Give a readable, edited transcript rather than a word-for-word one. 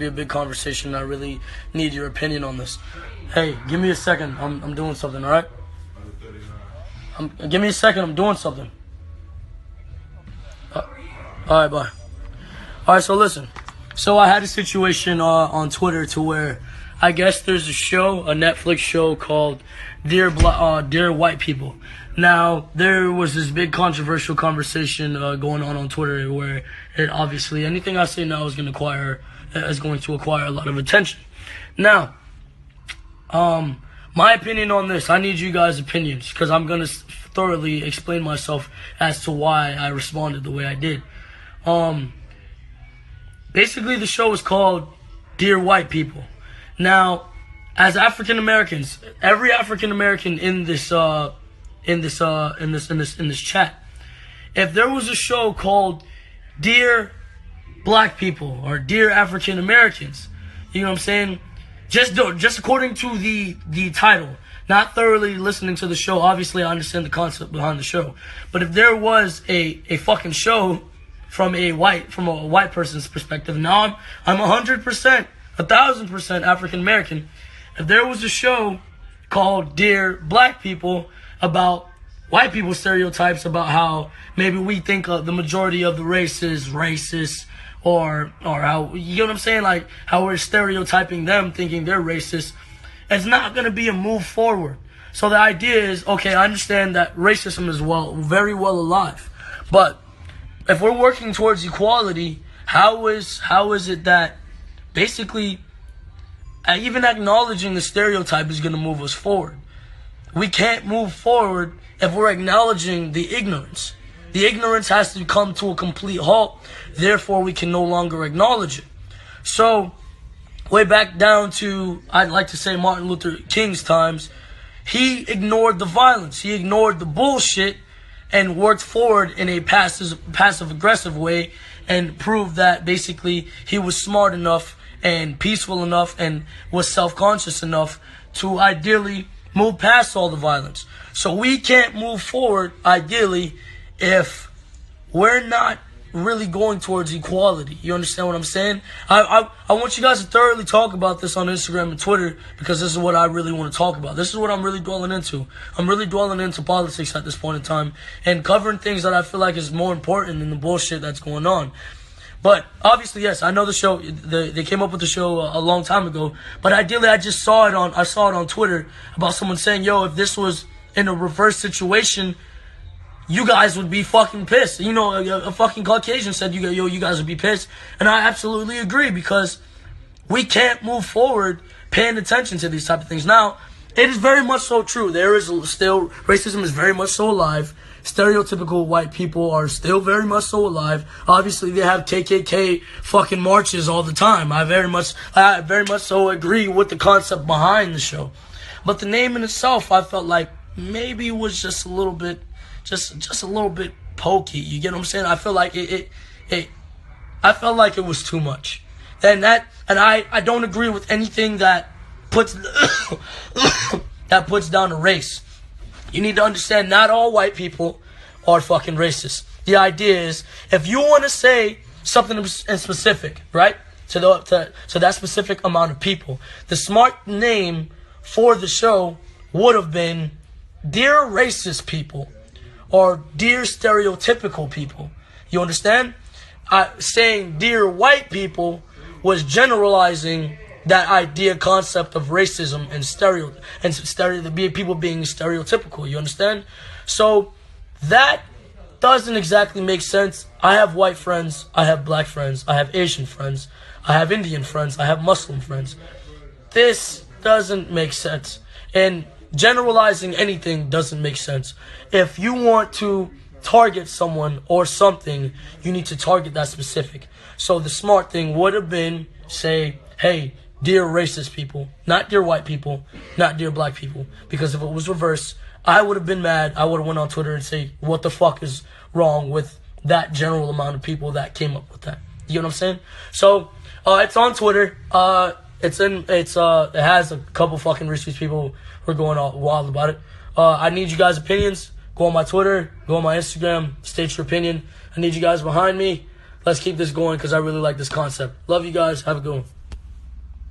be a big conversation. I really need your opinion on this. Hey, give me a second. I'm doing something, all right? Give me a second. I'm doing something. All right, bye. All right, so listen. So I had a situation on Twitter to where I guess there's a show, a Netflix show called Dear White People. Now, there was this big controversial conversation going on Twitter where obviously anything I say now is going to acquire a lot of attention. Now, my opinion on this, I need you guys' opinions because I'm going to thoroughly explain myself as to why I responded the way I did. Basically, the show is called Dear White People. Now, as African Americans, every African American in this chat, if there was a show called Dear Black People or Dear African Americans, you know what I'm saying? Just according to the title, not thoroughly listening to the show. Obviously, I understand the concept behind the show, but if there was a fucking show from a white person's perspective, now I'm 100%, 1,000% African American. If there was a show called Dear Black People about white people stereotypes about how maybe we think the majority of the race is racist, or how, you know what I'm saying, like how we're stereotyping them thinking they're racist, it's not going to be a move forward. So the idea is, okay, I understand that racism is very well alive, but if we're working towards equality, how is it that basically even acknowledging the stereotype is going to move us forward? We can't move forward if we're acknowledging the ignorance. The ignorance has to come to a complete halt. Therefore, we can no longer acknowledge it. So, way back down to, I'd like to say, Martin Luther King's times, he ignored the violence. He ignored the bullshit and worked forward in a passive-aggressive way and proved that basically he was smart enough and peaceful enough and was self-conscious enough to ideally move past all the violence. So we can't move forward, ideally, if we're not really going towards equality. You understand what I'm saying? I want you guys to thoroughly talk about this on Instagram and Twitter because this is what I really want to talk about. This is what I'm really dwelling into. I'm really dwelling into politics at this point in time and covering things that I feel like is more important than the bullshit that's going on. But obviously, yes, I know the show. They came up with the show a long time ago. But ideally, I saw it on Twitter about someone saying, "Yo, if this was in a reverse situation, you guys would be fucking pissed." You know, a fucking Caucasian said, you guys would be pissed. And I absolutely agree because we can't move forward paying attention to these type of things. Now, it is very much so true. There is still, racism is very much so alive. Stereotypical white people are still very much so alive. Obviously, they have KKK fucking marches all the time. I very much so agree with the concept behind the show. But the name in itself, I felt like maybe was just a little bit, just a little bit pokey. You get what I'm saying? I feel like I felt like it was too much. And I don't agree with anything that puts that puts down a race. You need to understand not all white people are fucking racist. The idea is if you want to say something in specific, right, to that specific amount of people, the smart name for the show would have been Dear Racist People or Dear Stereotypical People. You understand? Saying Dear White People was generalizing that idea, concept of racism and people being stereotypical. You understand? So that doesn't exactly make sense. I have white friends, I have black friends, I have Asian friends, I have Indian friends, I have Muslim friends. This doesn't make sense. And generalizing anything doesn't make sense. If you want to target someone or something, you need to target that specific. So the smart thing would have been say, hey, Dear Racist People, not Dear White People, not Dear Black People. Because if it was reversed, I would have been mad. I would have went on Twitter and say, what the fuck is wrong with that general amount of people that came up with that? You know what I'm saying? So it's on Twitter. It has a couple fucking racist people who are going all wild about it. I need you guys' opinions. Go on my Twitter, go on my Instagram, state your opinion. I need you guys behind me. Let's keep this going because I really like this concept. Love you guys. Have a good one.